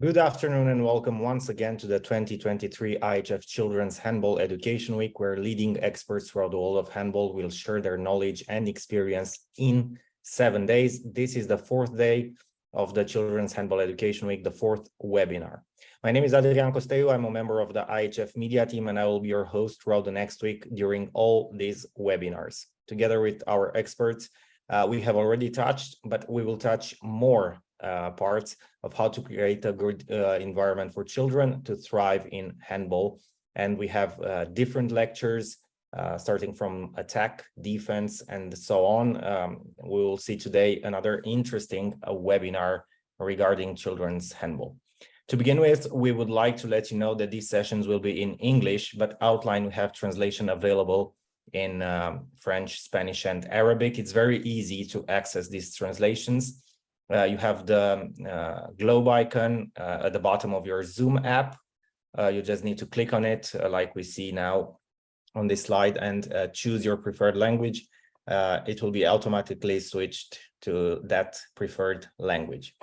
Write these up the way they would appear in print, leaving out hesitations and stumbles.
Good afternoon and welcome once again to the 2023 IHF Children's Handball Education Week, where leading experts throughout the world of handball will share their knowledge and experience in 7 days. This is the fourth day of the Children's Handball Education Week, the fourth webinar. My name is Adrian Costeu. I'm a member of the IHF media team, and I will be your host throughout the next week during all these webinars. Together with our experts, we have already touched, but we will touch more parts of how to create a good environment for children to thrive in handball. And we have different lectures starting from attack, defense, and so on. We will see today another interesting webinar regarding children's handball. To begin with, we would like to let you know that these sessions will be in English, but outline we have translation available in French, Spanish, and Arabic. It's very easy to access these translations. You have the globe icon at the bottom of your Zoom app. You just need to click on it like we see now on this slide and choose your preferred language. It will be automatically switched to that preferred language.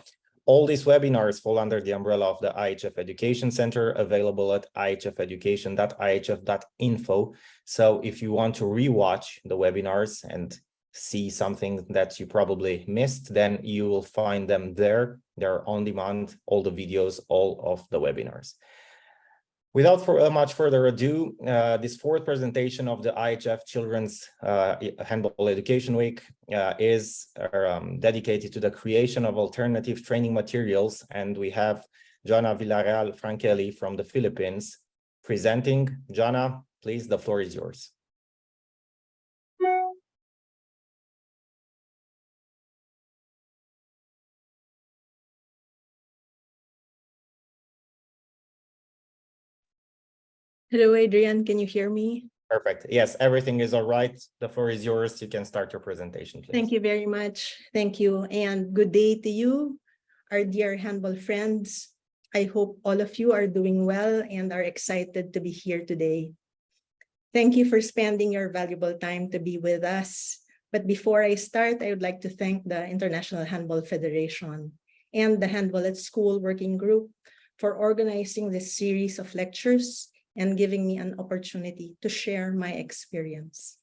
All these webinars fall under the umbrella of the IHF Education Center, available at ihfeducation.ihf.info. So if you want to rewatch the webinars and see something that you probably missed, then you will find them there. They're on demand, all the videos, all of the webinars. Without much further ado, this fourth presentation of the IHF Children's Handball Education Week is dedicated to the creation of alternative training materials. And we have Joanna Villa-Real Franquelli from the Philippines presenting. Joanna, please, the floor is yours. Hello, Adrian. Can you hear me? Perfect. Yes, everything is all right. The floor is yours. You can start your presentation, please. Thank you very much. Thank you. And good day to you, our dear handball friends. I hope all of you are doing well and are excited to be here today. Thank you for spending your valuable time to be with us. But before I start, I would like to thank the International Handball Federation and the Handball at School Working Group for organizing this series of lectures and giving me an opportunity to share my experience.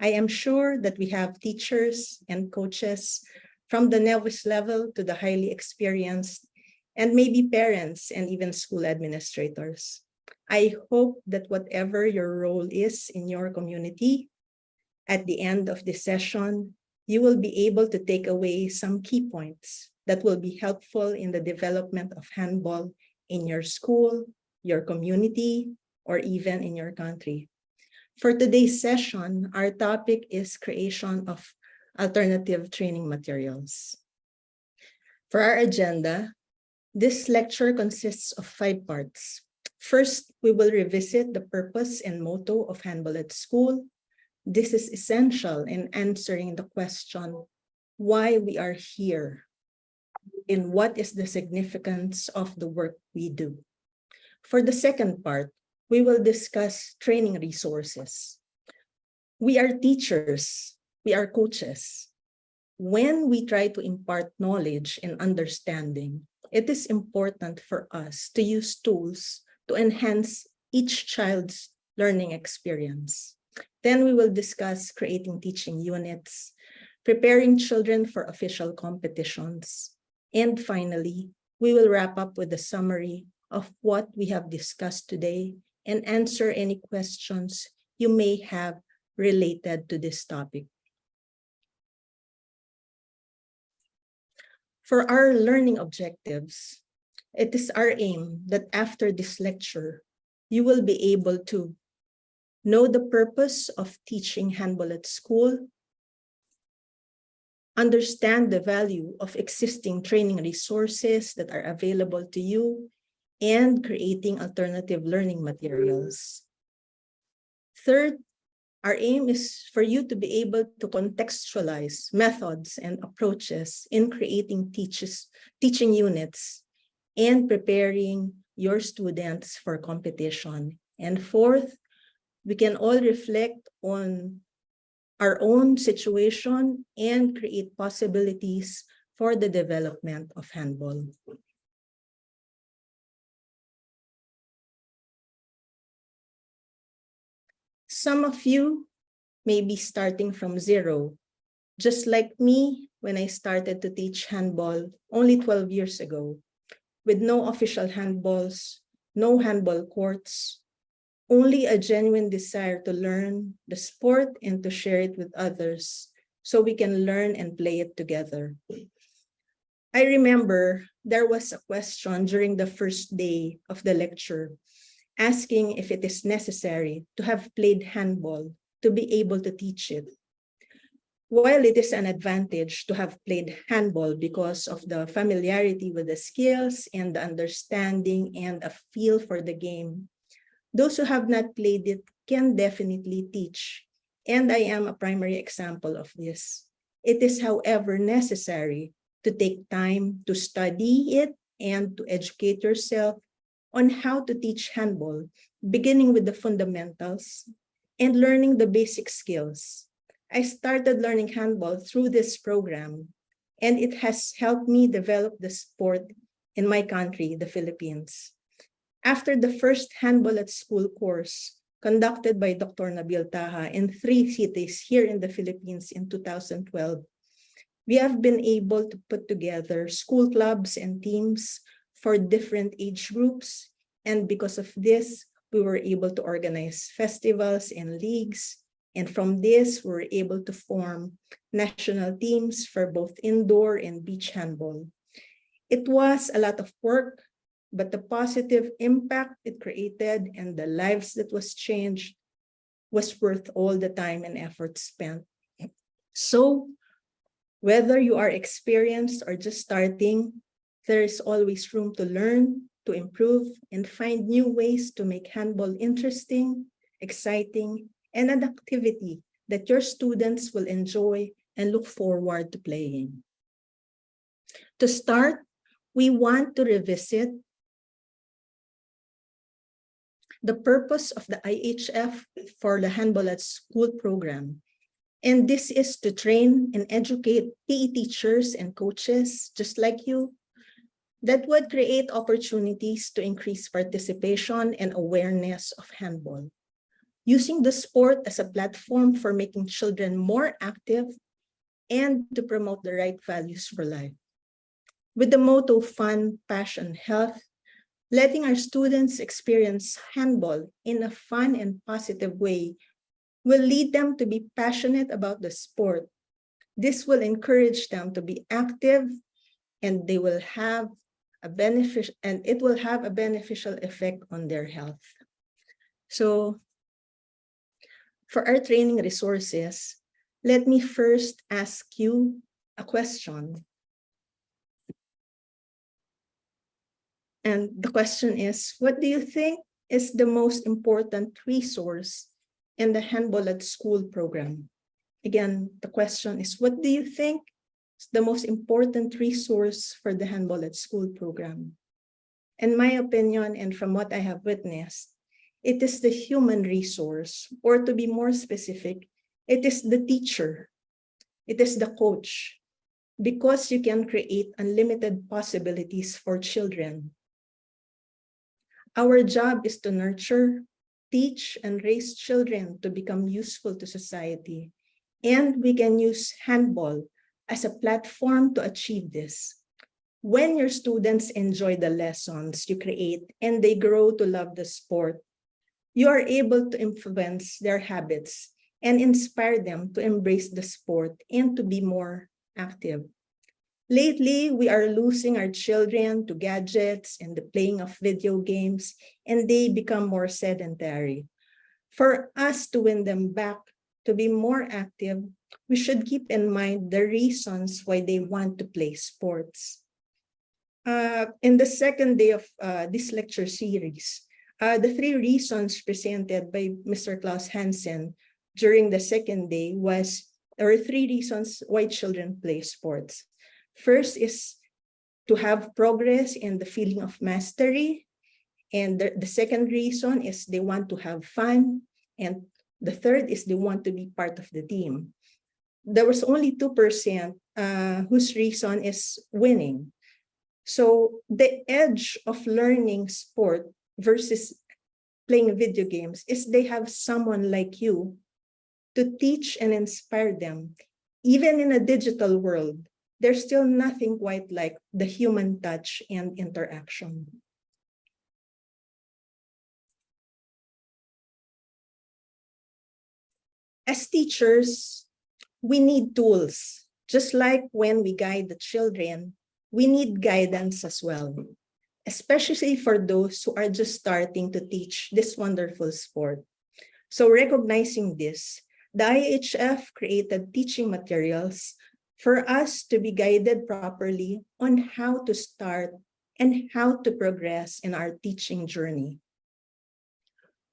I am sure that we have teachers and coaches from the novice level to the highly experienced, and maybe parents and even school administrators. I hope that whatever your role is in your community, at the end of this session, you will be able to take away some key points that will be helpful in the development of handball in your school, your community, or even in your country. For today's session, our topic is creation of alternative training materials. For our agenda, this lecture consists of 5 parts. First, we will revisit the purpose and motto of Handball at School. This is essential in answering the question, why we are here, and what is the significance of the work we do. For the second part, we will discuss training resources. We are teachers, we are coaches. When we try to impart knowledge and understanding, it is important for us to use tools to enhance each child's learning experience. Then we will discuss creating teaching units, preparing children for official competitions, and finally, we will wrap up with a summary of what we have discussed today and answer any questions you may have related to this topic. For our learning objectives, it is our aim that after this lecture, you will be able to know the purpose of teaching handball at school, understand the value of existing training resources that are available to you, and creating alternative learning materials. Third, our aim is for you to be able to contextualize methods and approaches in creating teaching units and preparing your students for competition. And fourth, we can all reflect on our own situation and create possibilities for the development of handball. Some of you may be starting from zero, just like me when I started to teach handball only 12 years ago, with no official handballs, no handball courts, only a genuine desire to learn the sport and to share it with others so we can learn and play it together. I remember there was a question during the first day of the lecture asking if it is necessary to have played handball to be able to teach it. While it is an advantage to have played handball because of the familiarity with the skills and the understanding and a feel for the game, those who have not played it can definitely teach. And I am a primary example of this. It is, however, necessary to take time to study it and to educate yourself on how to teach handball, beginning with the fundamentals and learning the basic skills. I started learning handball through this program, and it has helped me develop the sport in my country, the Philippines. After the first handball at school course conducted by Dr. Nabil Taha in 3 cities here in the Philippines in 2012, we have been able to put together school clubs and teams for different age groups. And because of this, we were able to organize festivals and leagues. And from this, we were able to form national teams for both indoor and beach handball. It was a lot of work, but the positive impact it created and the lives that was changed was worth all the time and effort spent. So whether you are experienced or just starting, there is always room to learn, to improve, and find new ways to make handball interesting, exciting, and an activity that your students will enjoy and look forward to playing. To start, we want to revisit the purpose of the IHF for the Handball at School program. And this is to train and educate PE teachers and coaches, just like you, that would create opportunities to increase participation and awareness of handball, using the sport as a platform for making children more active and to promote the right values for life. With the motto fun, passion, health, letting our students experience handball in a fun and positive way will lead them to be passionate about the sport. This will encourage them to be active, and they will have a benefit, and it will have a beneficial effect on their health. So for our training resources, let me first ask you a question. And the question is, what do you think is the most important resource in the Handball at School program? Again, the question is, what do you think is the most important resource for the Handball at School program? In my opinion, and from what I have witnessed, it is the human resource, or to be more specific, it is the teacher, it is the coach, because you can create unlimited possibilities for children. Our job is to nurture, teach, and raise children to become useful to society. And we can use handball as a platform to achieve this. When your students enjoy the lessons you create and they grow to love the sport, you are able to influence their habits and inspire them to embrace the sport and to be more active. Lately, we are losing our children to gadgets and the playing of video games, and they become more sedentary. For us to win them back to be more active, we should keep in mind the reasons why they want to play sports. In the second day of this lecture series, the 3 reasons presented by Mr. Klaus Hansen during the second day there were 3 reasons why children play sports. First is to have progress and the feeling of mastery. And the second reason is they want to have fun. And the third is they want to be part of the team. There was only 2% whose reason is winning. So the edge of learning sport versus playing video games is they have someone like you to teach and inspire them. Even in a digital world, there's still nothing quite like the human touch and interaction. As teachers, we need tools. Just like when we guide the children, we need guidance as well, especially for those who are just starting to teach this wonderful sport. So recognizing this, the IHF created teaching materials for us to be guided properly on how to start and how to progress in our teaching journey.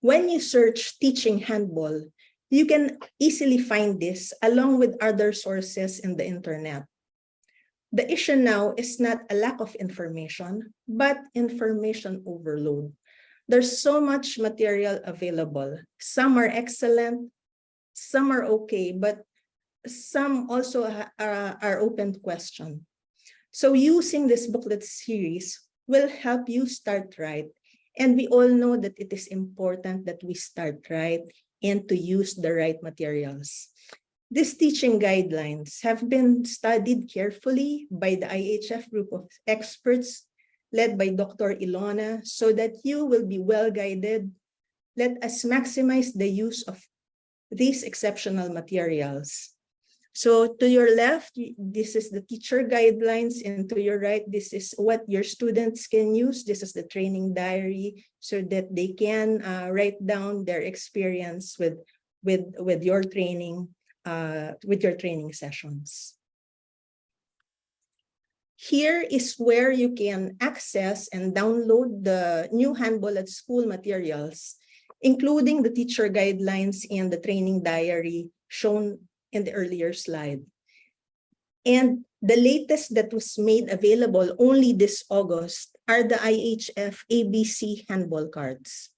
When you search teaching handball, you can easily find this along with other sources in the internet. The issue now is not a lack of information, but information overload. There's so much material available. Some are excellent, some are okay, but some also are open to question. So using this booklet series will help you start right. And we all know that it is important that we start right and to use the right materials. These teaching guidelines have been studied carefully by the IHF group of experts led by Dr. Ilona so that you will be well guided. Let us maximize the use of these exceptional materials. So to your left, this is the teacher guidelines, and to your right, this is what your students can use. This is the training diary so that they can write down their experience with your training sessions. Here is where you can access and download the new Handball at School materials, including the teacher guidelines and the training diary shown in the earlier slide. And the latest that was made available only this August are the IHF ABC handball cards.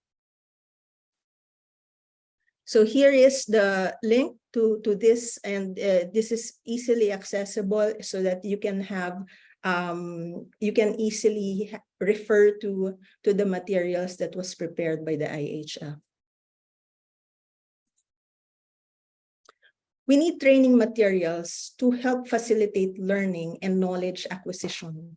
So here is the link to this, and this is easily accessible so that you can have you can easily refer to the materials that was prepared by the IHF. We need training materials to help facilitate learning and knowledge acquisition.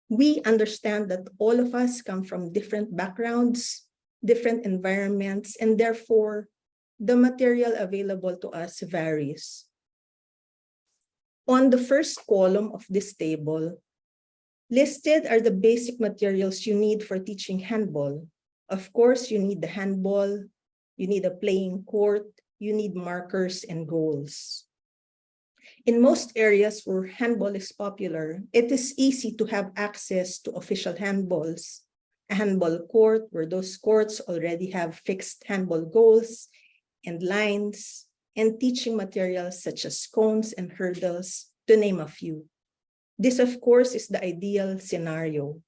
We understand that all of us come from different backgrounds, different environments, and therefore the material available to us varies. On the first column of this table, listed are the basic materials you need for teaching handball. Of course, you need the handball, you need a playing court, you need markers and goals. In most areas where handball is popular, it is easy to have access to official handballs, a handball court where those courts already have fixed handball goals and lines, and teaching materials such as cones and hurdles, to name a few. This, of course, is the ideal scenario.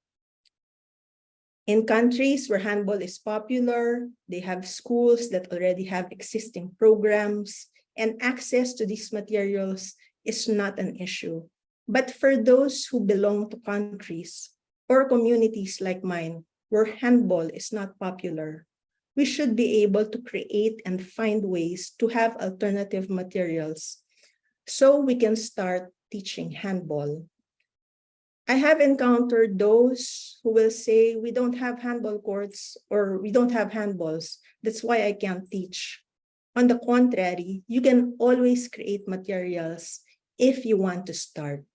In countries where handball is popular, they have schools that already have existing programs, and access to these materials is not an issue. But for those who belong to countries or communities like mine, where handball is not popular, we should be able to create and find ways to have alternative materials so we can start teaching handball. I have encountered those who will say, we don't have handball courts or we don't have handballs. That's why I can't teach. On the contrary, you can always create materials if you want to start.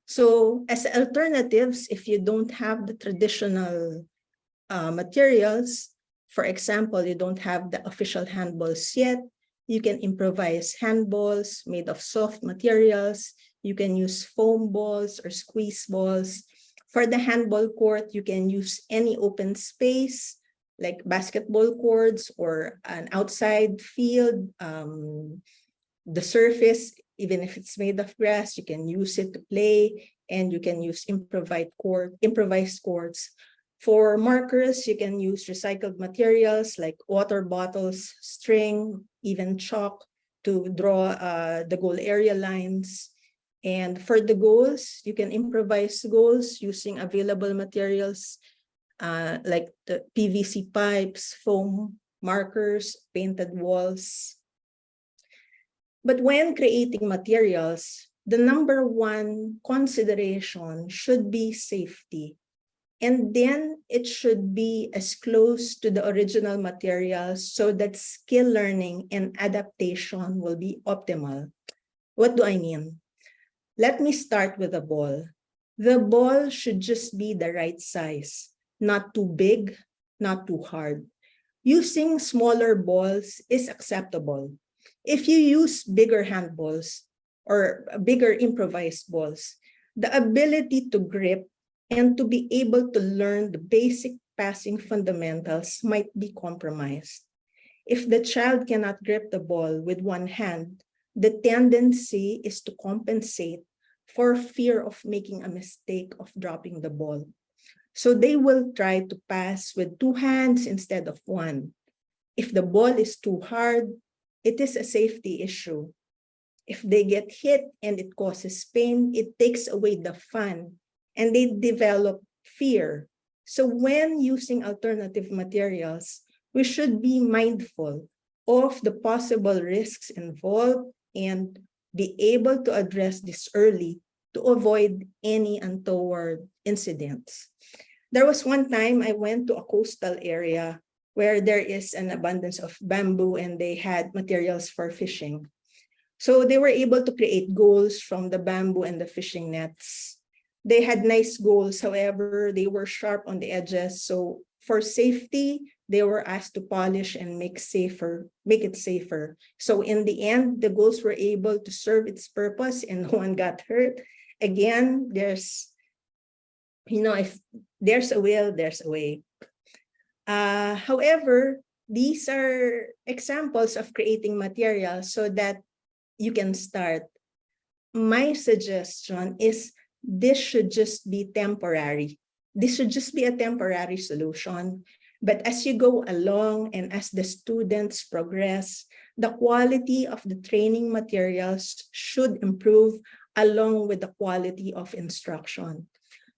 So as alternatives, if you don't have the traditional materials, for example, you don't have the official handballs yet, you can improvise handballs made of soft materials. You can use foam balls or squeeze balls. For the handball court, you can use any open space like basketball courts or an outside field. The surface, even if it's made of grass, you can use it to play, and you can use improvised courts. For markers, you can use recycled materials like water bottles, string, even chalk to draw the goal area lines. And for the goals, you can improvise goals using available materials like the PVC pipes, foam markers, painted walls. But when creating materials, the number one consideration should be safety. And then it should be as close to the original materials so that skill learning and adaptation will be optimal. What do I mean? Let me start with a ball. The ball should just be the right size, not too big, not too hard. Using smaller balls is acceptable. If you use bigger handballs or bigger improvised balls, the ability to grip and to be able to learn the basic passing fundamentals might be compromised. If the child cannot grip the ball with one hand, the tendency is to compensate for fear of making a mistake of dropping the ball. So they will try to pass with two hands instead of one. If the ball is too hard, it is a safety issue. If they get hit and it causes pain, it takes away the fun and they develop fear. So when using alternative materials, we should be mindful of the possible risks involved and be able to address this early to avoid any untoward incidents. There was one time I went to a coastal area where there is an abundance of bamboo and they had materials for fishing. So they were able to create goals from the bamboo and the fishing nets. They had nice goals, however, they were sharp on the edges. So for safety, they were asked to polish and make it safer. So in the end, the goals were able to serve its purpose and no one got hurt. Again, if there's a will, there's a way. However, these are examples of creating materials so that you can start. My suggestion is this should just be temporary. This should just be a temporary solution. But as you go along and as the students progress, the quality of the training materials should improve along with the quality of instruction.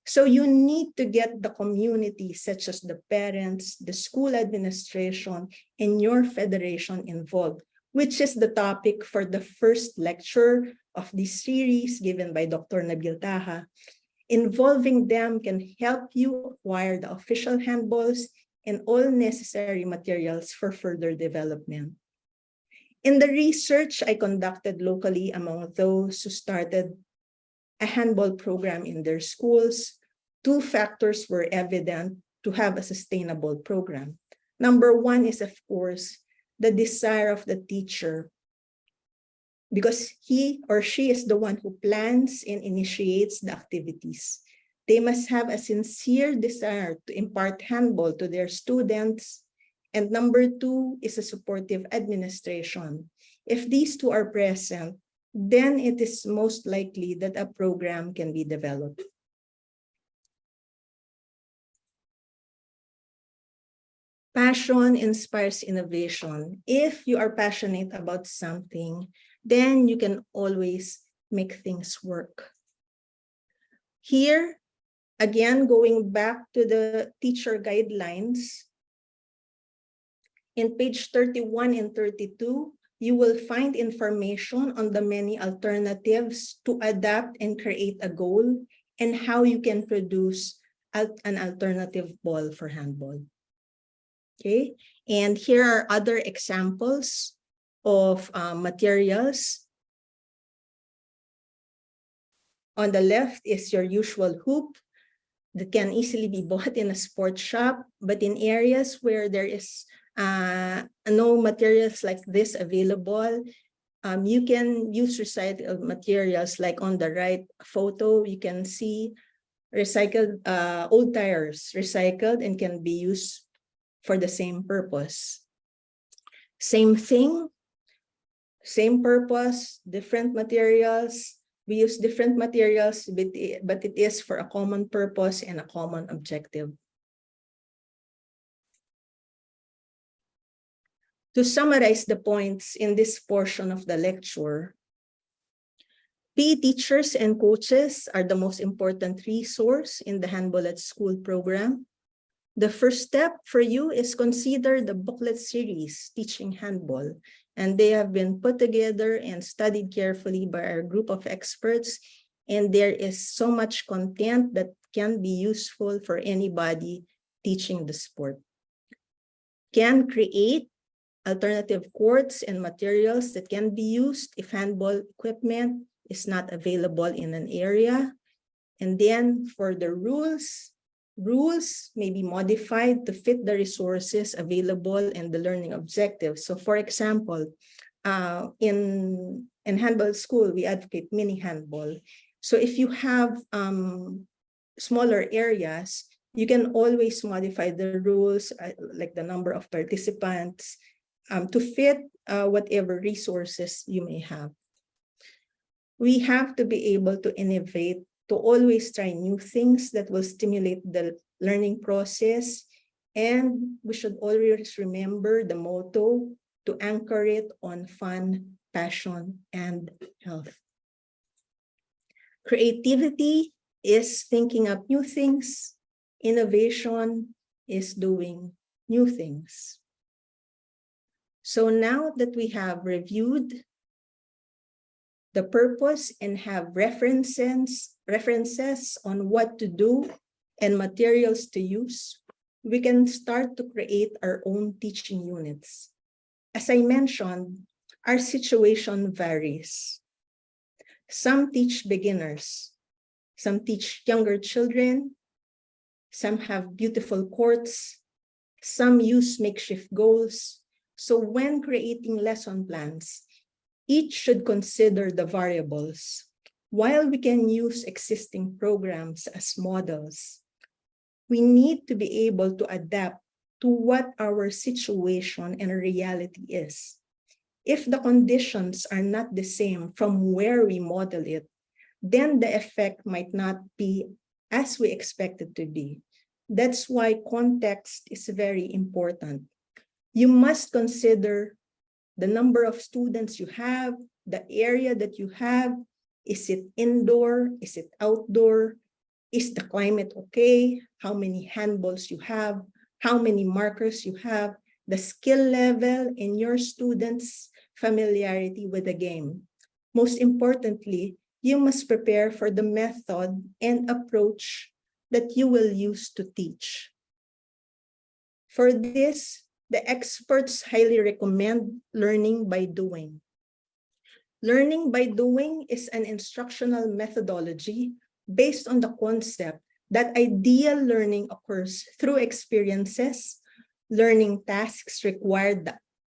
So you need to get the community, such as the parents, the school administration, and your federation involved, which is the topic for the first lecture of this series given by Dr. Nabil Taha. Involving them can help you acquire the official handballs and all necessary materials for further development. In the research I conducted locally among those who started a handball program in their schools, two factors were evident to have a sustainable program. Number one is, of course, the desire of the teacher, because he or she is the one who plans and initiates the activities. They must have a sincere desire to impart handball to their students. And number two is a supportive administration. If these two are present, then it is most likely that a program can be developed. Passion inspires innovation. If you are passionate about something, then you can always make things work. Here, again, going back to the teacher guidelines, in page 31 and 32, you will find information on the many alternatives to adapt and create a goal and how you can produce an alternative ball for handball. Okay, and here are other examples of materials. On the left is your usual hoop that can easily be bought in a sports shop, but in areas where there is no materials like this available, you can use recycled materials. Like on the right photo, you can see recycled old tires, recycled and can be used for the same purpose. Same thing, same purpose, different materials. We use different materials, but it is for a common purpose and a common objective. To summarize the points in this portion of the lecture, PE teachers and coaches are the most important resource in the Handball at School program. The first step for you is consider the booklet series, Teaching Handball, and they have been put together and studied carefully by our group of experts, and there is so much content that can be useful for anybody teaching the sport. Can create alternative courts and materials that can be used if handball equipment is not available in an area. And then for the rules may be modified to fit the resources available and the learning objectives. So for example, in handball school, we advocate mini handball. So if you have smaller areas, you can always modify the rules, like the number of participants, to fit whatever resources you may have. We have to be able to innovate, to always try new things that will stimulate the learning process. And we should always remember the motto to anchor it on fun, passion, and health. Creativity is thinking up new things. Innovation is doing new things. So now that we have reviewed the purpose and have references on what to do and materials to use, we can start to create our own teaching units. As I mentioned, our situation varies. Some teach beginners, some teach younger children, some have beautiful courts, some use makeshift goals. So when creating lesson plans, each should consider the variables. While we can use existing programs as models, we need to be able to adapt to what our situation and reality is. If the conditions are not the same from where we model it, then the effect might not be as we expect it to be. That's why context is very important. You must consider the number of students you have, the area that you have. Is it indoor? Is it outdoor? Is the climate okay? How many handballs you have? How many markers you have? The skill level and your students' familiarity with the game. Most importantly, you must prepare for the method and approach that you will use to teach. For this, the experts highly recommend learning by doing. Learning by doing is an instructional methodology based on the concept that ideal learning occurs through experiences. Learning tasks require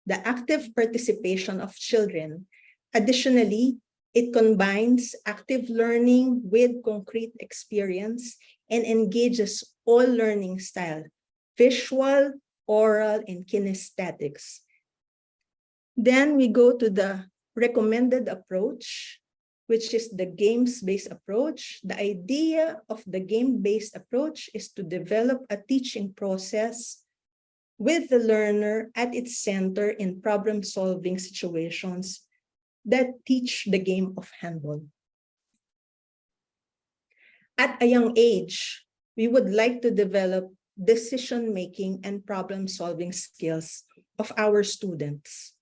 the active participation of children. Additionally, it combines active learning with concrete experience and engages all learning styles: visual, oral, and kinesthetics. Then we go to the recommended approach, which is the games-based approach. The idea of the game-based approach is to develop a teaching process with the learner at its center in problem-solving situations that teach the game of handball. At a young age, we would like to develop decision-making and problem-solving skills of our students.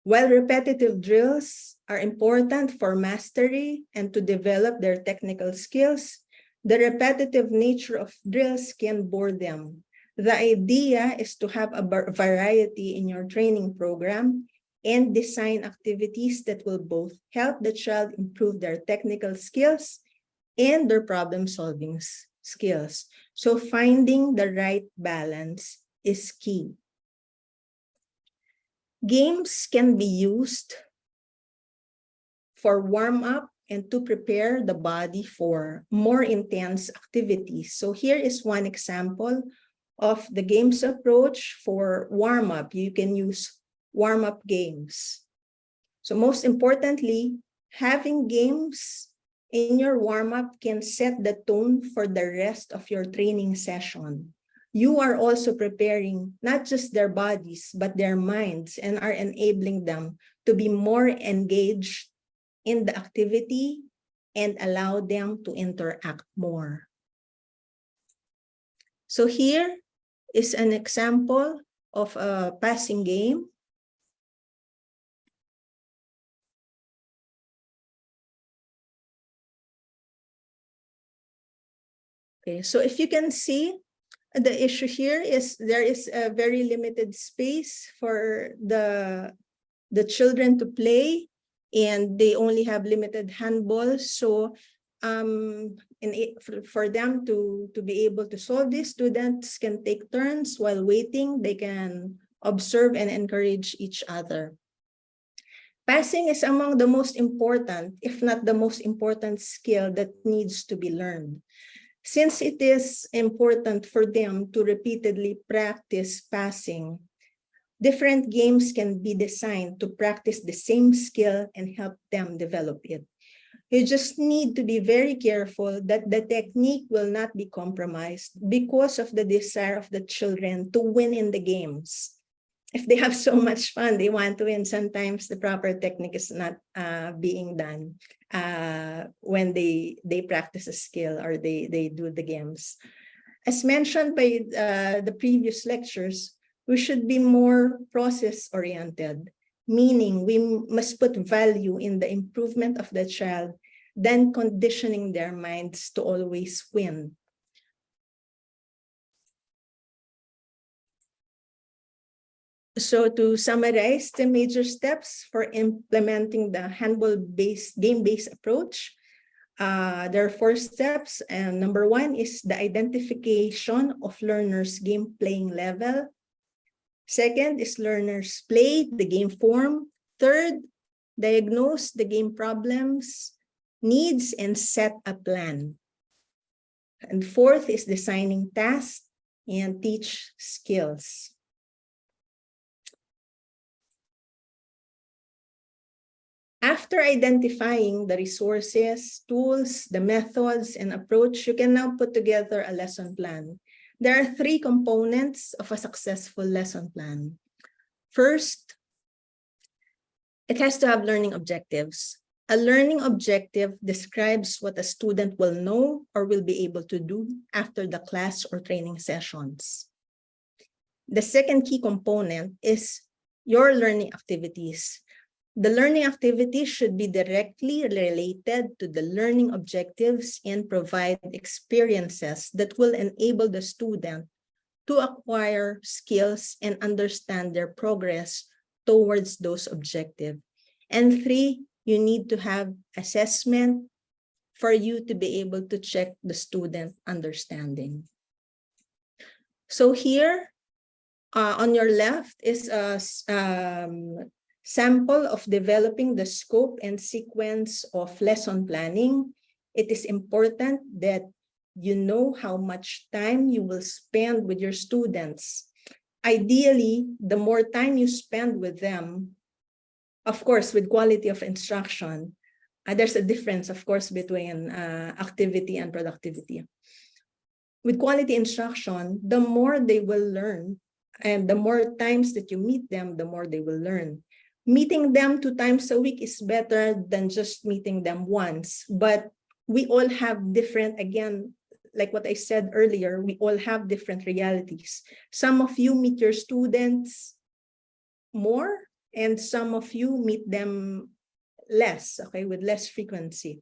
While repetitive drills are important for mastery and to develop their technical skills, the repetitive nature of drills can bore them. The idea is to have a variety in your training program and design activities that will both help the child improve their technical skills and their problem-solving skills. So finding the right balance is key. Games can be used for warm-up and to prepare the body for more intense activities. So here is one example of the games approach for warm-up. You can use warm-up games. So most importantly, having games in your warm-up can set the tone for the rest of your training session. You are also preparing not just their bodies, but their minds, and are enabling them to be more engaged in the activity and allow them to interact more. So here is an example of a passing game. Okay, so if you can see, the issue here is there is a very limited space for the children to play, and they only have limited handballs. So for them to be able to solve this, students can take turns while waiting. They can observe and encourage each other. Passing is among the most important, if not the most important skill that needs to be learned. Since it is important for them to repeatedly practice passing, different games can be designed to practice the same skill and help them develop it. You just need to be very careful that the technique will not be compromised because of the desire of the children to win in the games. If they have so much fun, they want to win, sometimes the proper technique is not being done when they practice a skill or they do the games. As mentioned by the previous lectures, we should be more process-oriented, meaning we must put value in the improvement of the child than conditioning their minds to always win. So to summarize the major steps for implementing the handball-based, game-based approach, there are 4 steps, and number 1 is the identification of learners' game playing level. Second is learners play the game form. Third, diagnose the game problems, needs, and set a plan. And fourth is designing tasks and teach skills. After identifying the resources, tools, the methods, and approach, you can now put together a lesson plan. There are 3 components of a successful lesson plan. First, it has to have learning objectives. A learning objective describes what a student will know or will be able to do after the class or training sessions. The second key component is your learning activities. The learning activities should be directly related to the learning objectives and provide experiences that will enable the student to acquire skills and understand their progress towards those objectives. And 3, you need to have assessment for you to be able to check the student understanding. So here on your left is a sample of developing the scope and sequence of lesson planning. It is important that you know how much time you will spend with your students. Ideally, the more time you spend with them, of course, with quality of instruction, there's a difference, of course, between activity and productivity. With quality instruction, the more they will learn, and the more times that you meet them, the more they will learn. Meeting them 2 times a week is better than just meeting them once, but we all have different, again, like what I said earlier, we all have different realities. Some of you meet your students more, and some of you meet them less, okay, with less frequency.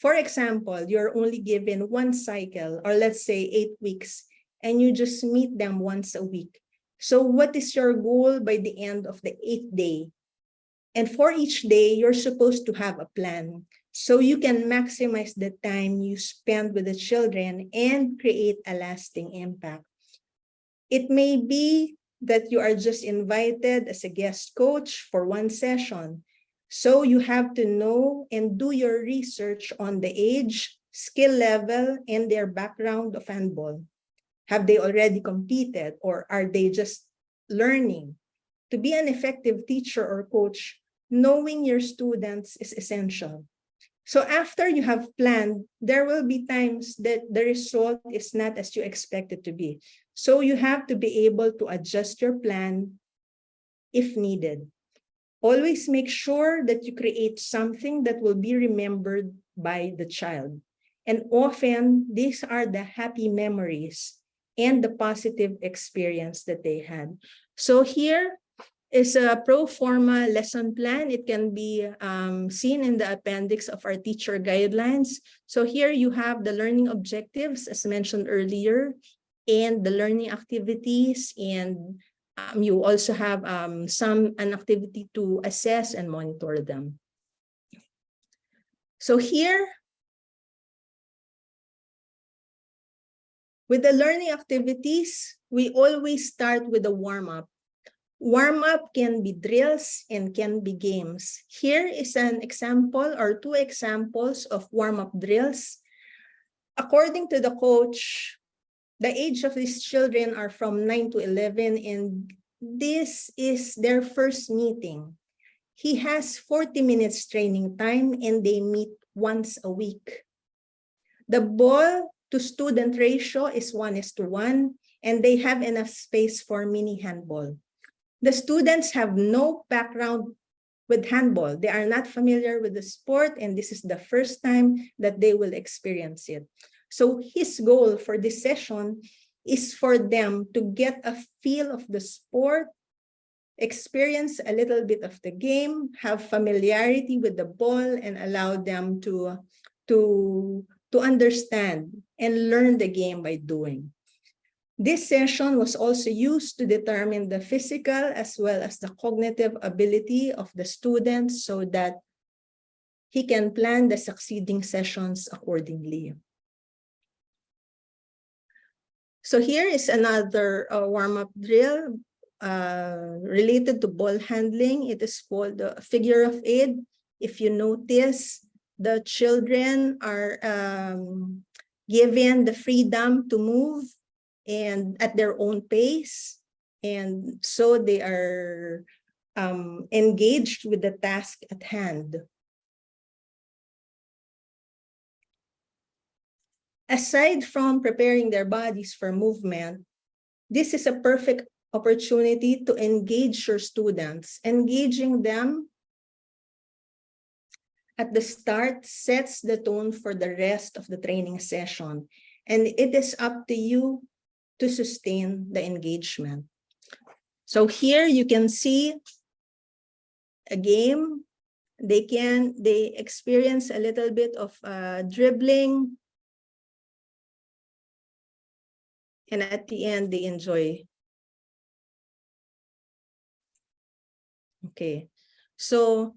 For example, you're only given 1 cycle, or let's say 8 weeks, and you just meet them once a week. So what is your goal by the end of the 8th day? And for each day, you're supposed to have a plan so you can maximize the time you spend with the children and create a lasting impact. It may be that you are just invited as a guest coach for 1 session. So you have to know and do your research on the age, skill level, and their background of handball. Have they already competed, or are they just learning? To be an effective teacher or coach, knowing your students is essential. So after you have planned, there will be times that the result is not as you expect it to be. So you have to be able to adjust your plan if needed. Always make sure that you create something that will be remembered by the child. And often, these are the happy memories and the positive experience that they had. So here is a pro forma lesson plan. It can be seen in the appendix of our teacher guidelines. So here you have the learning objectives, as mentioned earlier, and the learning activities, and you also have an activity to assess and monitor them. So here, with the learning activities, we always start with a warm-up. Warm-up can be drills and can be games. Here is an example or two examples of warm-up drills. According to the coach, the age of these children are from 9 to 11, and this is their first meeting. He has 40 minutes training time, and they meet once a week. The ball to student ratio is 1:1, and they have enough space for mini handball. The students have no background with handball. They are not familiar with the sport, and this is the first time that they will experience it. So his goal for this session is for them to get a feel of the sport, experience a little bit of the game, have familiarity with the ball, and allow them to understand and learn the game by doing. This session was also used to determine the physical as well as the cognitive ability of the students so that he can plan the succeeding sessions accordingly. So here is another warm-up drill related to ball handling. It is called the figure of 8. If you notice, the children are given the freedom to move and at their own pace. And so they are engaged with the task at hand. Aside from preparing their bodies for movement, this is a perfect opportunity to engage your students. Engaging them at the start sets the tone for the rest of the training session, and it is up to you to sustain the engagement. So here you can see a game. They experience a little bit of dribbling, and at the end they enjoy. Okay, so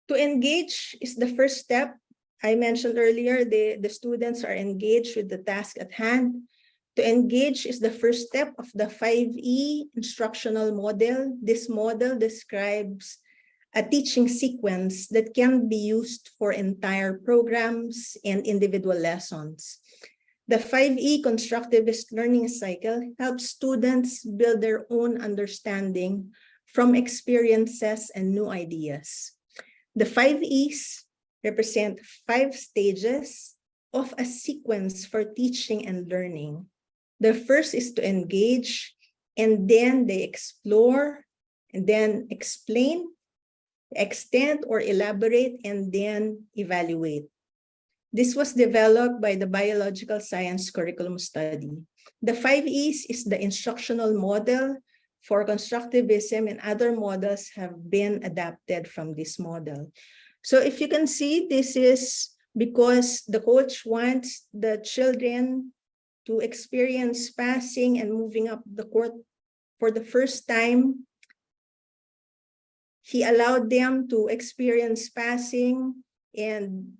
to engage is the first step. I mentioned earlier, the students are engaged with the task at hand. To engage is the first step of the 5E instructional model. This model describes a teaching sequence that can be used for entire programs and individual lessons. The 5E constructivist learning cycle helps students build their own understanding from experiences and new ideas. The 5Es represent 5 stages of a sequence for teaching and learning. The first is to engage, and then they explore, and then explain, extend or elaborate, and then evaluate. This was developed by the Biological Science Curriculum Study. The 5Es is the instructional model for constructivism, and other models have been adapted from this model. So if you can see, this is because the coach wants the children to experience passing and moving up the court for the first time. He allowed them to experience passing, and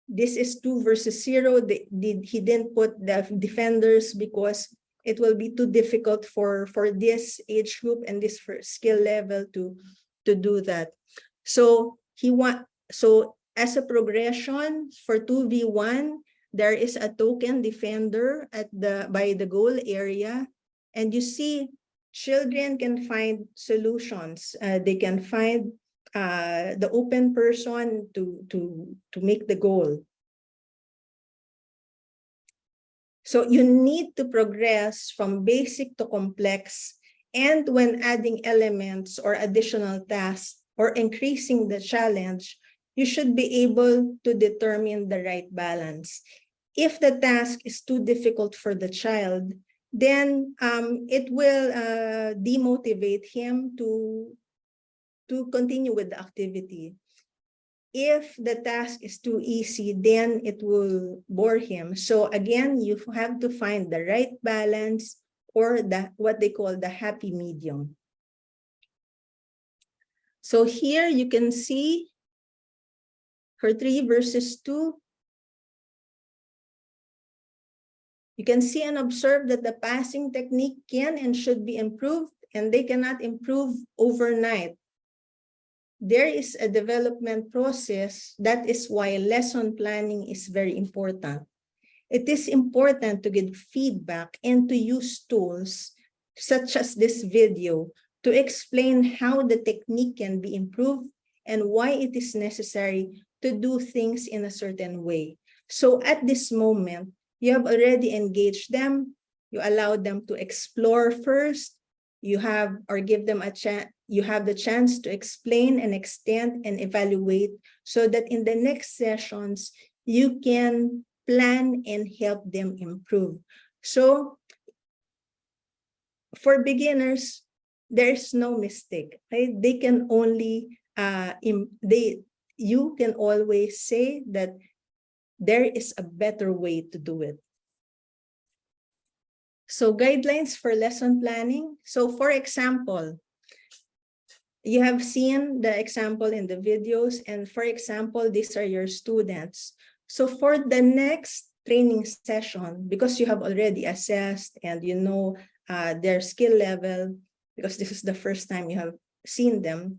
this is 2 versus 0. He didn't put the defenders because it will be too difficult for this age group and this skill level to do that. So as a progression for 2v1, there is a token defender by the goal area, and you see children can find solutions. They can find the open person to make the goal. So you need to progress from basic to complex, and when adding elements or additional tasks or increasing the challenge, you should be able to determine the right balance. If the task is too difficult for the child, then it will demotivate him to continue with the activity. If the task is too easy, then it will bore him. So again, you have to find the right balance, or what they call the happy medium. So here you can see for 3 versus 2, you can see and observe that the passing technique can and should be improved, and they cannot improve overnight. There is a development process. That is why lesson planning is very important. It is important to get feedback and to use tools such as this video to explain how the technique can be improved and why it is necessary to do things in a certain way. So at this moment, you have already engaged them. You allow them to explore first. You have or give them a chance. You have the chance to explain and extend and evaluate, so that in the next sessions, you can plan and help them improve. So for beginners, there's no mistake, right? They can only, you can always say that there is a better way to do it. So guidelines for lesson planning. So for example, you have seen the example in the videos, and for example, these are your students. So for the next training session, because you have already assessed and you know their skill level, because this is the first time you have seen them,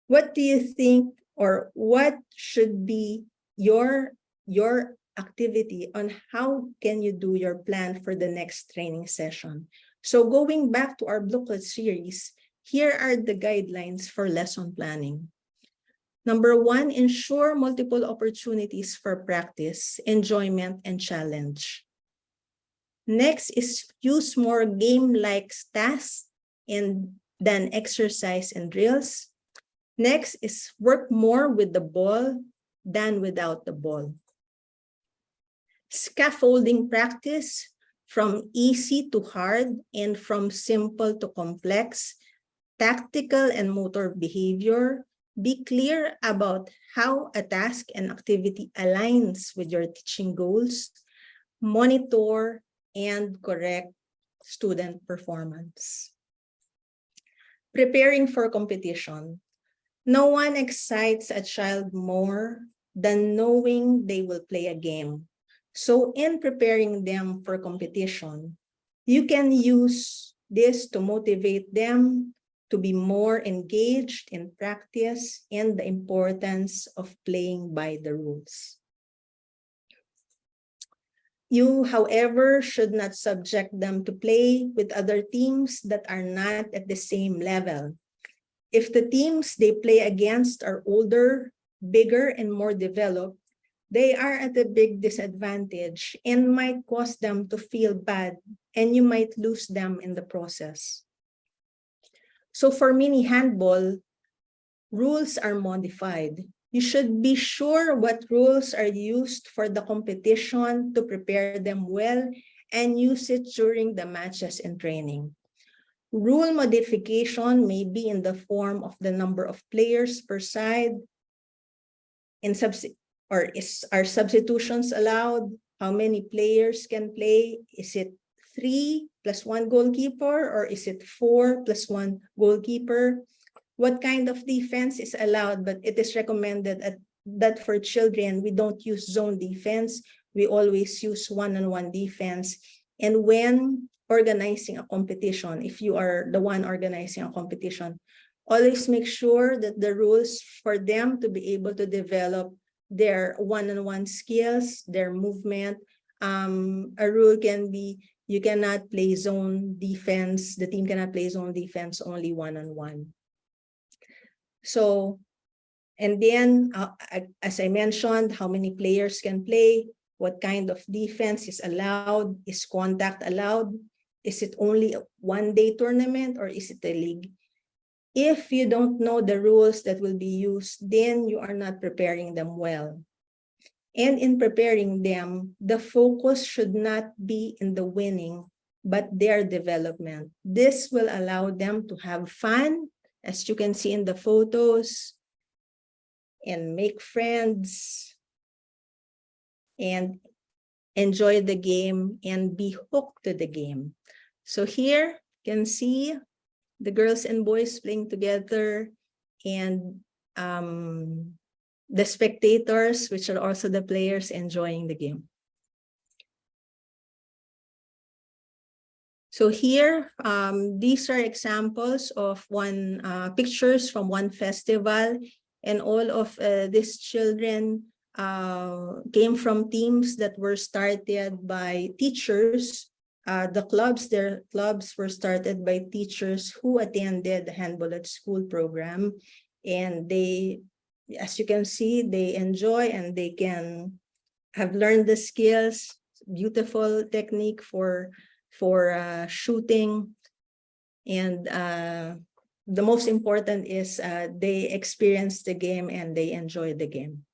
what do you think, or what should be your activity on how can you do your plan for the next training session? So going back to our booklet series, here are the guidelines for lesson planning. Number 1, ensure multiple opportunities for practice, enjoyment, and challenge. Next is use more game-like tasks than exercise and drills. Next is work more with the ball than without the ball. Scaffolding practice from easy to hard and from simple to complex. Tactical and motor behavior. Be clear about how a task and activity aligns with your teaching goals. Monitor and correct student performance. Preparing for competition. No one excites a child more than knowing they will play a game. So in preparing them for competition, you can use this to motivate them to be more engaged in practice and the importance of playing by the rules. You, however, should not subject them to play with other teams that are not at the same level. If the teams they play against are older, bigger, and more developed, they are at a big disadvantage and might cause them to feel bad, and you might lose them in the process. So for mini handball, rules are modified. You should be sure what rules are used for the competition to prepare them well and use it during the matches and training. Rule modification may be in the form of the number of players per side. Are substitutions allowed? How many players can play? Is it 3 plus 1 goalkeeper, or is it 4 plus 1 goalkeeper? What kind of defense is allowed? But it is recommended that for children, we don't use zone defense. We always use one-on-one defense. And when organizing a competition, if you are the one organizing a competition, always make sure that the rules for them to be able to develop their one-on-one skills, their movement. A rule can be, you cannot play zone defense. The team cannot play zone defense, only one-on-one. So, and then, as I mentioned, how many players can play? What kind of defense is allowed? Is contact allowed? Is it only a one-day tournament or is it a league? If you don't know the rules that will be used, then you are not preparing them well. And in preparing them, the focus should not be in the winning, but their development. This will allow them to have fun, as you can see in the photos, and make friends, and enjoy the game and be hooked to the game. So here you can see the girls and boys playing together, and the spectators, which are also the players, enjoying the game. So here, these are examples of pictures from one festival, and all of these children came from teams that were started by teachers. Their clubs were started by teachers who attended the Handball at School program, and they, as you can see, they enjoy and they can have learned the skills, beautiful technique for shooting, and the most important is they experience the game and they enjoy the game.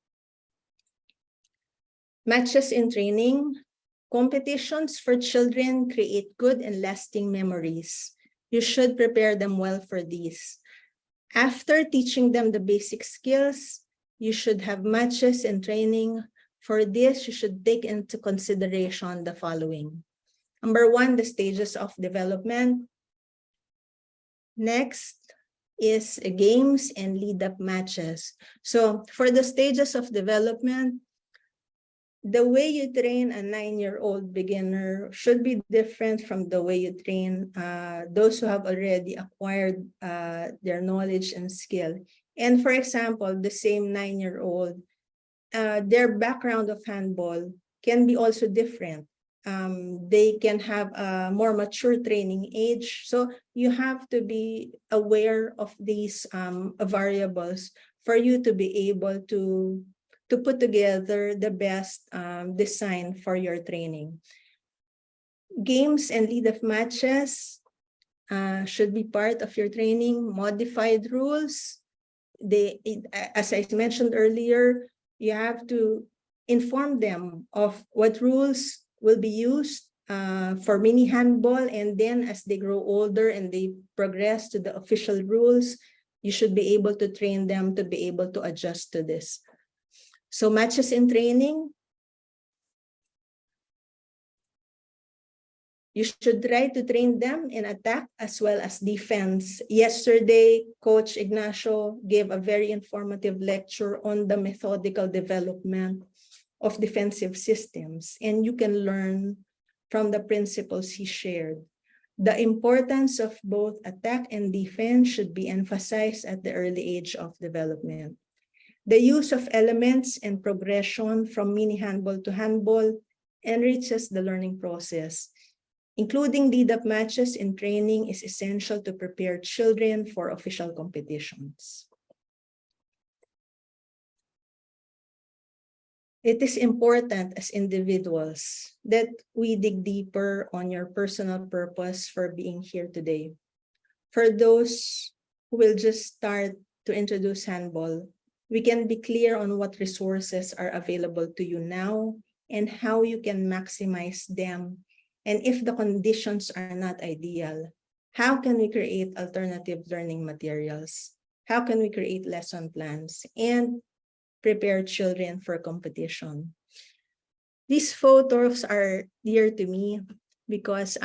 Matches in training. Competitions for children create good and lasting memories. You should prepare them well for these. After teaching them the basic skills, you should have matches in training. For this, you should take into consideration the following. Number one, the stages of development. Next is games and lead-up matches. So for the stages of development, the way you train a 9-year-old beginner should be different from the way you train those who have already acquired their knowledge and skill. And for example, the same 9-year-old, their background of handball can be also different. They can have a more mature training age. So you have to be aware of these variables for you to be able to put together the best design for your training. Games and lead-up matches should be part of your training. Modified rules, as I mentioned earlier, you have to inform them of what rules will be used for mini handball, and then as they grow older and they progress to the official rules, you should be able to train them to be able to adjust to this. So matches in training, you should try to train them in attack as well as defense. Yesterday, Coach Ignacio gave a very informative lecture on the methodical development of defensive systems, and you can learn from the principles he shared. The importance of both attack and defense should be emphasized at the early age of development. The use of elements and progression from mini handball to handball enriches the learning process. Including lead-up matches in training is essential to prepare children for official competitions. It is important as individuals that we dig deeper on your personal purpose for being here today. For those who will just start to introduce handball, we can be clear on what resources are available to you now and how you can maximize them. And if the conditions are not ideal, how can we create alternative learning materials? How can we create lesson plans and prepare children for competition? These photos are dear to me because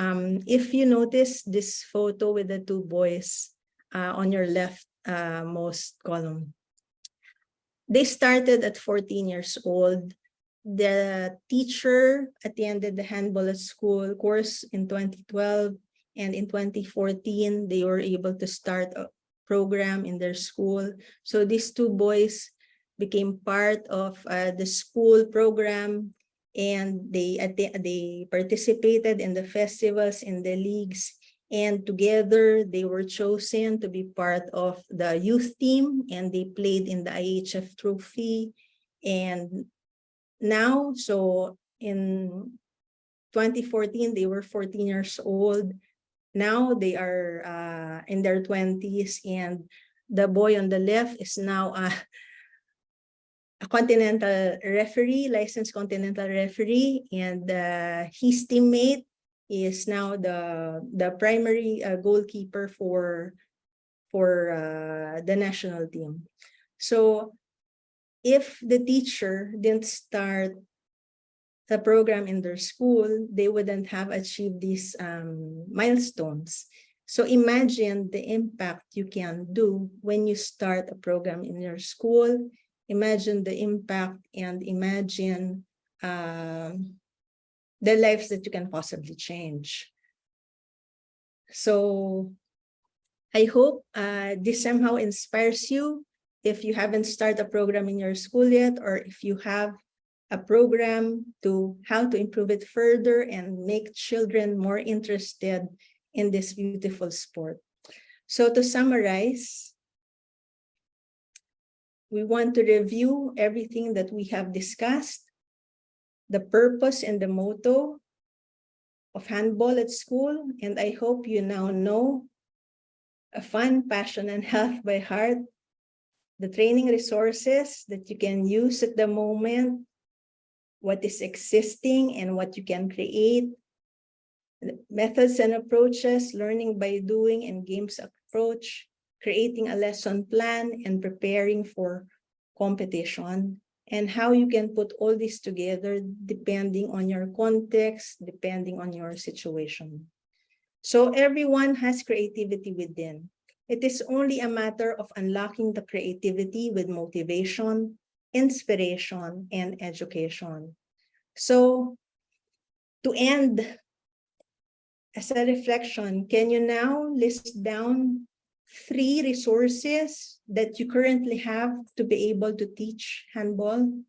if you notice this photo with the two boys on your left most column, they started at 14 years old. The teacher attended the Handball at School course in 2012, and in 2014, they were able to start a program in their school. So these two boys became part of the school program, and they participated in the festivals, in the leagues, and together they were chosen to be part of the youth team, and they played in the IHF trophy. And now, so in 2014, they were 14 years old. Now they are in their 20s, and the boy on the left is now a continental referee, licensed continental referee, and his teammate is now the primary goalkeeper for the national team. So if the teacher didn't start the program in their school, they wouldn't have achieved these milestones. So imagine the impact you can do when you start a program in your school. Imagine the impact and imagine the lives that you can possibly change. So I hope this somehow inspires you. If you haven't started a program in your school yet, or if you have a program to how to improve it further and make children more interested in this beautiful sport. So to summarize, we want to review everything that we have discussed, the purpose and the motto of handball at school, and I hope you now know a fun, passion, and health by heart, the training resources that you can use at the moment, what is existing and what you can create, methods and approaches, learning by doing and games approach, creating a lesson plan and preparing for competition, and how you can put all this together depending on your context, depending on your situation. So everyone has creativity within. It is only a matter of unlocking the creativity with motivation, inspiration, and education. So to end, as a reflection, can you now list down 3 resources that you currently have to be able to teach handball?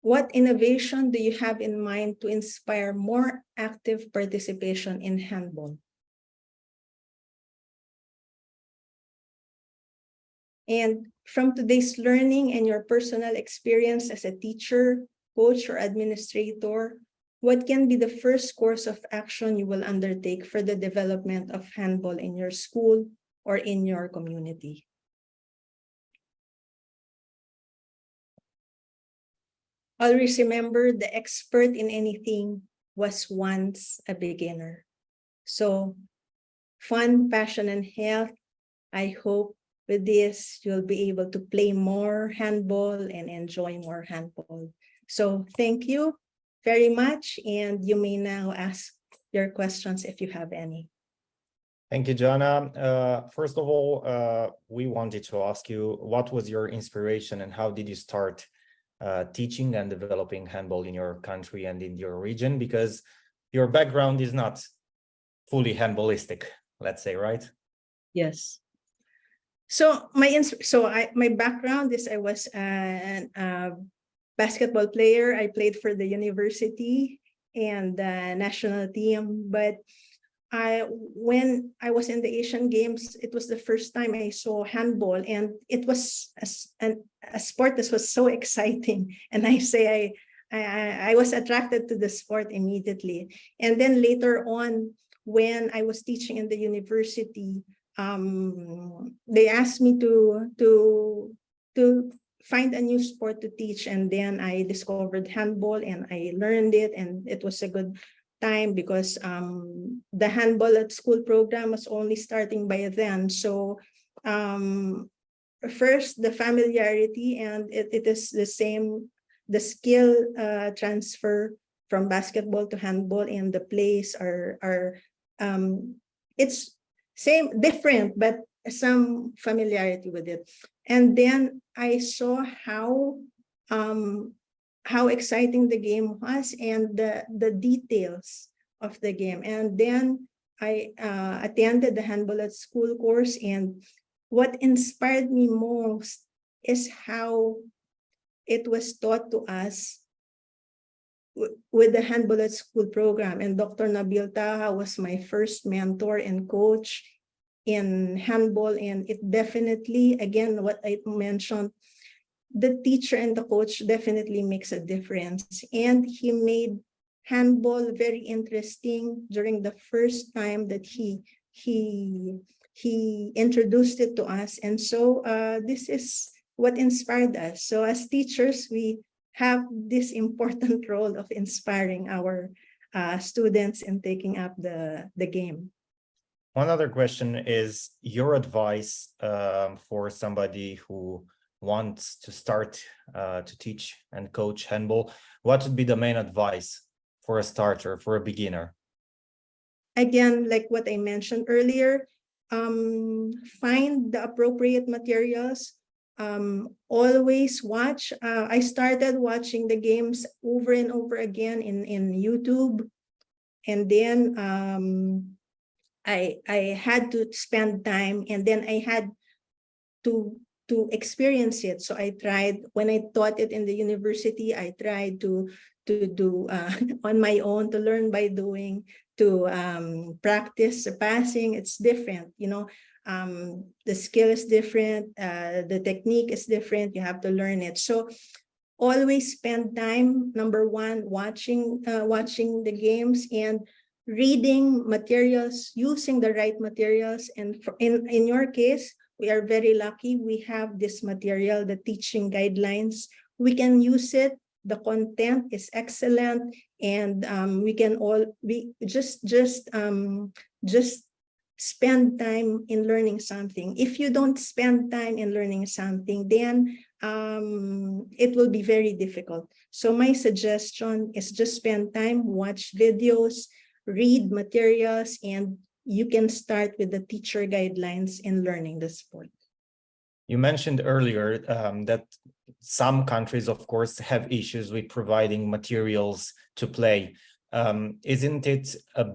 What innovation do you have in mind to inspire more active participation in handball? And from today's learning and your personal experience as a teacher, coach, or administrator, what can be the first course of action you will undertake for the development of handball in your school or in your community? Always remember, the expert in anything was once a beginner. So fun, passion, and health, I hope with this, you'll be able to play more handball and enjoy more handball. So thank you very much, and you may now ask your questions if you have any. Thank you, Joanna. First of all, we wanted to ask you, what was your inspiration and how did you start teaching and developing handball in your country and in your region? Because your background is not fully handballistic, let's say, right? Yes. So my background is I was a basketball player. I played for the university and the national team, but when I was in the Asian Games, it was the first time I saw handball, and it was a sport that was so exciting. And I was attracted to the sport immediately. And then later on, when I was teaching in the university, they asked me to find a new sport to teach, and then I discovered handball and I learned it, and it was a good time because the handball at school program was only starting by then. So first, the familiarity, and it is the same, the skill transfer from basketball to handball, and the plays are it's same, different, but some familiarity with it. And then I saw how exciting the game was and the details of the game. And then I attended the handball at school course, and what inspired me most is how it was taught to us with the handball at school program. And Dr. Nabil Taha was my first mentor and coach. in handball, and it definitely, again, what I mentioned, the teacher and the coach definitely makes a difference. And he made handball very interesting during the first time that he introduced it to us. And so this is what inspired us. So as teachers, we have this important role of inspiring our students in taking up the game. One other question is your advice for somebody who wants to start to teach and coach handball. What would be the main advice for a starter, for a beginner? Again, like what I mentioned earlier, find the appropriate materials. Always watch. I started watching the games over and over again in YouTube, and then I had to spend time, and then I had to experience it. So I tried, when I taught it in the university, I tried to do on my own, to learn by doing, to practice the passing. It's different, you know. The skill is different, the technique is different. You have to learn it. So always spend time, number one, watching the games and reading materials, using the right materials. And in your case, we are very lucky. We have this material, the teaching guidelines. We can use it. The content is excellent, and we can just spend time in learning something. If you don't spend time in learning something, then it will be very difficult. So my suggestion is just spend time, watch videos, read materials, and you can start with the teacher guidelines in learning the sport. You mentioned earlier that some countries, of course, have issues with providing materials to play. Isn't it a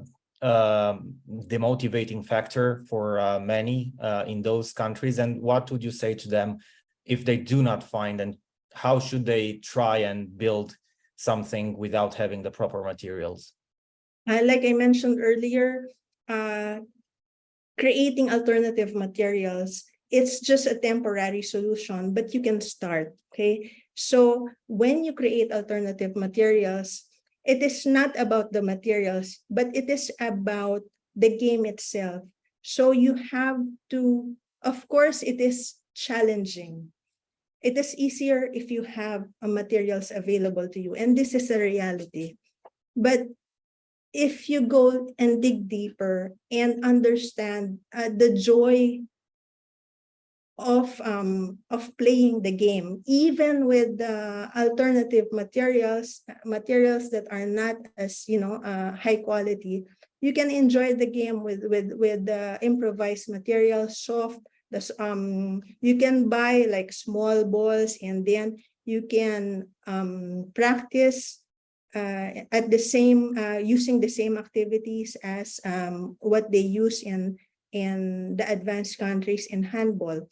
demotivating factor for many in those countries? And what would you say to them if they do not find, and how should they try and build something without having the proper materials? Like I mentioned earlier, creating alternative materials, it's just a temporary solution, but you can start, okay? So when you create alternative materials, it is not about the materials, but it is about the game itself. So you have to, of course, it is challenging. It is easier if you have materials available to you, and this is a reality. But if you go and dig deeper and understand the joy of playing the game, even with the alternative materials that are not as, you know, high quality, you can enjoy the game with improvised materials, soft. You can buy like small balls, and then you can practice at the same using the same activities as what they use in the advanced countries in handball.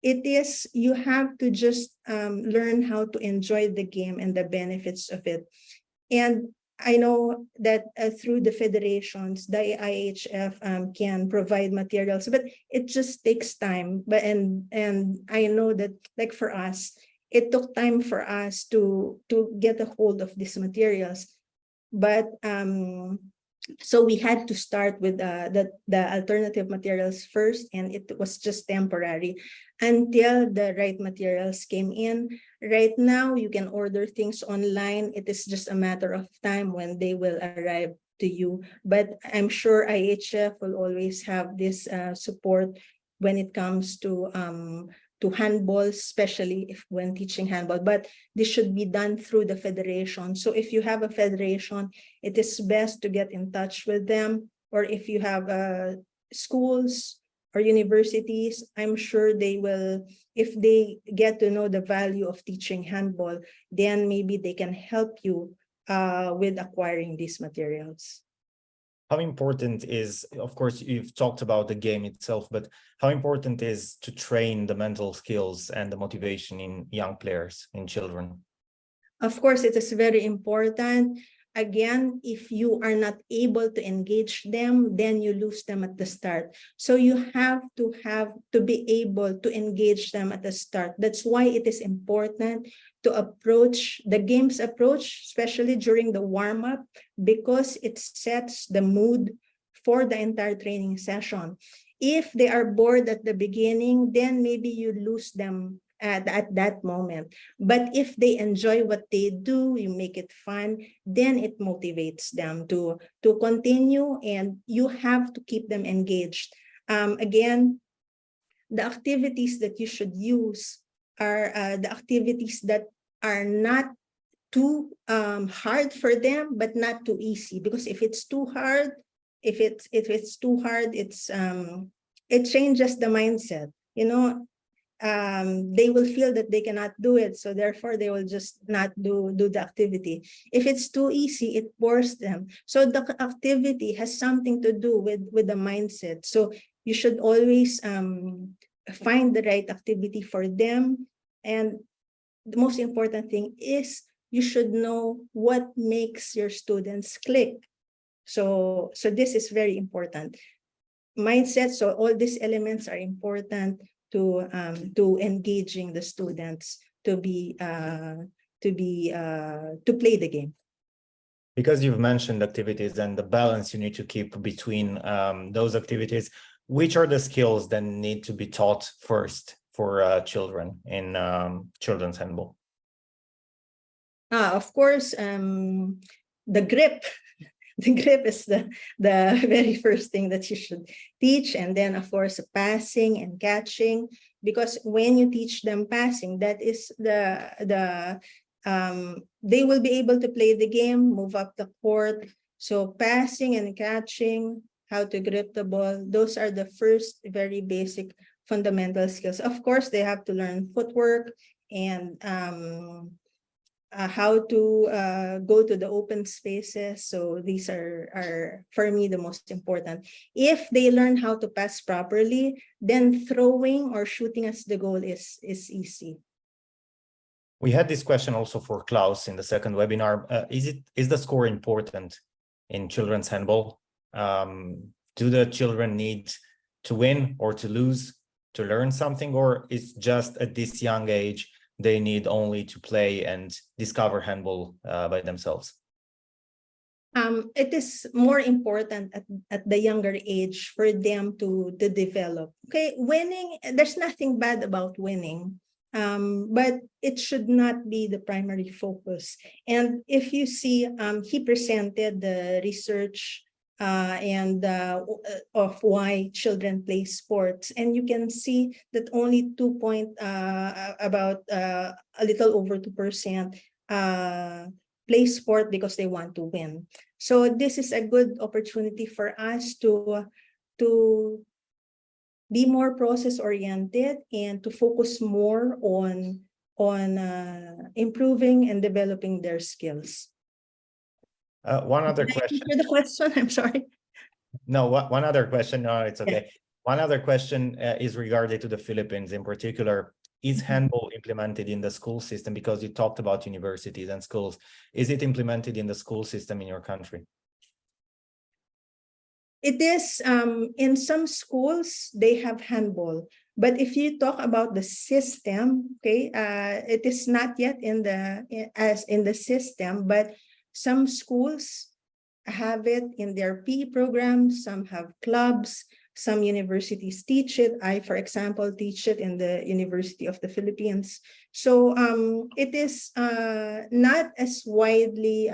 It is, you have to just learn how to enjoy the game and the benefits of it. And I know that through the federations, the IHF can provide materials, but it just takes time. But and I know that, like for us, it took time for us to get a hold of these materials. But so we had to start with the alternative materials first, and it was just temporary until the right materials came in. Right now, you can order things online. It is just a matter of time when they will arrive to you. But I'm sure IHF will always have this support when it comes to handball, especially if when teaching handball. But this should be done through the federation. So if you have a federation, it is best to get in touch with them. Or if you have schools or universities, I'm sure they will, if they get to know the value of teaching handball, then maybe they can help you with acquiring these materials. How important is, of course, you've talked about the game itself, but how important is to train the mental skills and the motivation in young players, in children? Of course, it is very important. again, if you are not able to engage them, then you lose them at the start. So you have to be able to engage them at the start. That's why it is important to approach the games approach, especially during the warm-up, because it sets the mood for the entire training session. If they are bored at the beginning, then maybe you lose them at that moment. But if they enjoy what they do, you make it fun, then it motivates them to continue, and you have to keep them engaged. Again, the activities that you should use are the activities that are not too hard for them, but not too easy. Because if it's too hard, it's too hard, it changes the mindset. They will feel that they cannot do it, so therefore they will just not do the activity. If it's too easy, it bores them. So the activity has something to do with the mindset. So you should always find the right activity for them. And the most important thing is you should know what makes your students click. So this is very important. Mindset, so all these elements are important to engaging the students to play the game. Because you've mentioned activities and the balance you need to keep between those activities, which are the skills that need to be taught first for children in children's handball? Of course, the grip. The grip is the very first thing that you should teach. And then, of course, passing and catching, because when you teach them passing, that is they will be able to play the game, move up the court. So passing and catching, how to grip the ball, those are the first very basic fundamental skills. Of course, they have to learn footwork and how to go to the open spaces. So these are for me the most important. If they learn how to pass properly, then throwing or shooting as the goal is easy. We had this question also for Klaus in the second webinar. Is the score important in children's handball? Do the children need to win or to lose to learn something, or is just at this young age they need only to play and discover handball by themselves? It is more important at the younger age for them to develop. Okay, winning, there's nothing bad about winning, but it should not be the primary focus. And if you see, he presented the research of why children play sports, and you can see that only about a little over 2% play sport because they want to win. So this is a good opportunity for us to be more process oriented and to focus more on improving and developing their skills. One other question. For the question, I'm sorry. No, one other question. No, it's okay. Yeah. One other question is regarding to the Philippines in particular. Is handball implemented in the school system? Because you talked about universities and schools. Is it implemented in the school system in your country? It is, in some schools, they have handball. But if you talk about the system, okay, it is not yet in the system, but some schools have it in their PE programs, some have clubs, some universities teach it. I, for example, teach it in the University of the Philippines. So it is not as widely,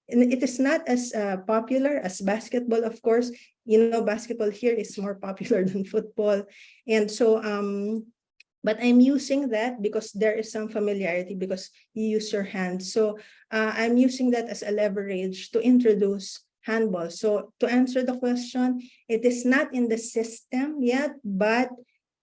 it is not as popular as basketball, of course. Basketball here is more popular than football. And so, but I'm using that because there is some familiarity because you use your hands. So I'm using that as a leverage to introduce handball. So to answer the question, it is not in the system yet, but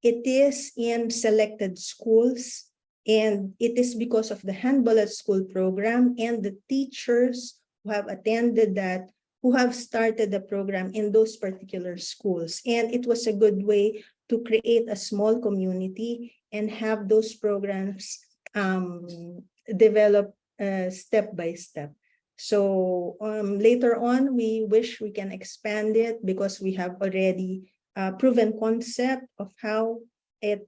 it is in selected schools. And it is because of the handball at school program and the teachers who have attended that, who have started the program in those particular schools. And it was a good way to create a small community and have those programs develop step by step. So later on, we wish we can expand it because we have already proven concept of how it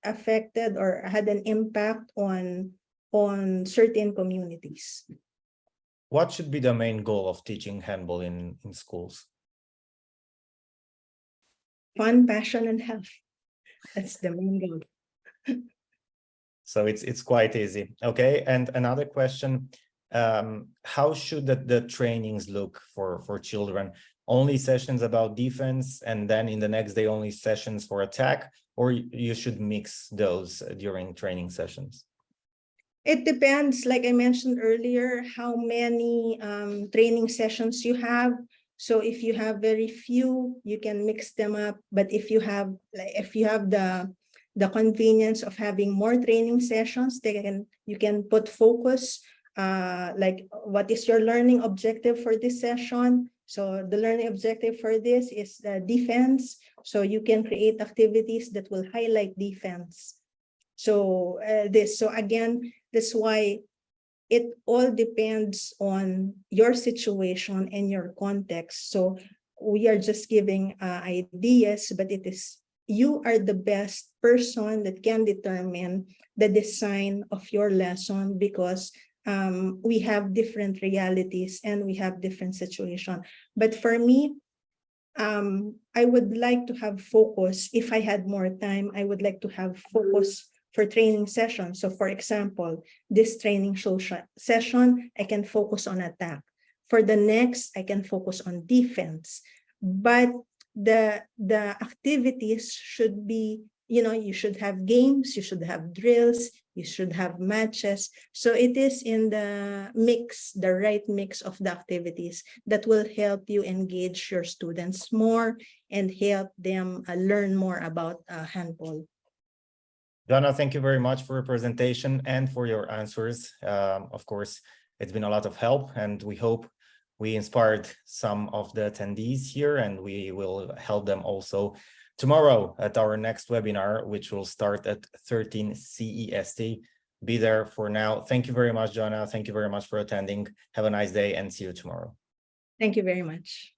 affected or had an impact on certain communities. What should be the main goal of teaching handball in schools? Fun, passion, and health. That's the main goal. So it's quite easy. Okay, and another question, how should the trainings look for children? Only sessions about defense, and then in the next day only sessions for attack, or you should mix those during training sessions? It depends, like I mentioned earlier, how many training sessions you have. So if you have very few, you can mix them up. But if you have the convenience of having more training sessions, you can put focus, like what is your learning objective for this session? So the learning objective for this is defense. So you can create activities that will highlight defense. So so again, that's why it all depends on your situation and your context. So we are just giving ideas, but it is you are the best person that can determine the design of your lesson, because we have different realities and we have different situations. But for me, I would like to have focus. If I had more time, I would like to have focus for training sessions. So for example, this training session, I can focus on attack. For the next, I can focus on defense. But the activities should be, you should have games, you should have drills, you should have matches. So it is in the mix, the right mix of the activities that will help you engage your students more and help them learn more about handball. Joanna, thank you very much for your presentation and for your answers. Of course, it's been a lot of help, and we hope we inspired some of the attendees here, and we will help them also tomorrow at our next webinar, which will start at 13 CEST. Be there for now. Thank you very much, Joanna. Thank you very much for attending. Have a nice day and see you tomorrow. Thank you very much.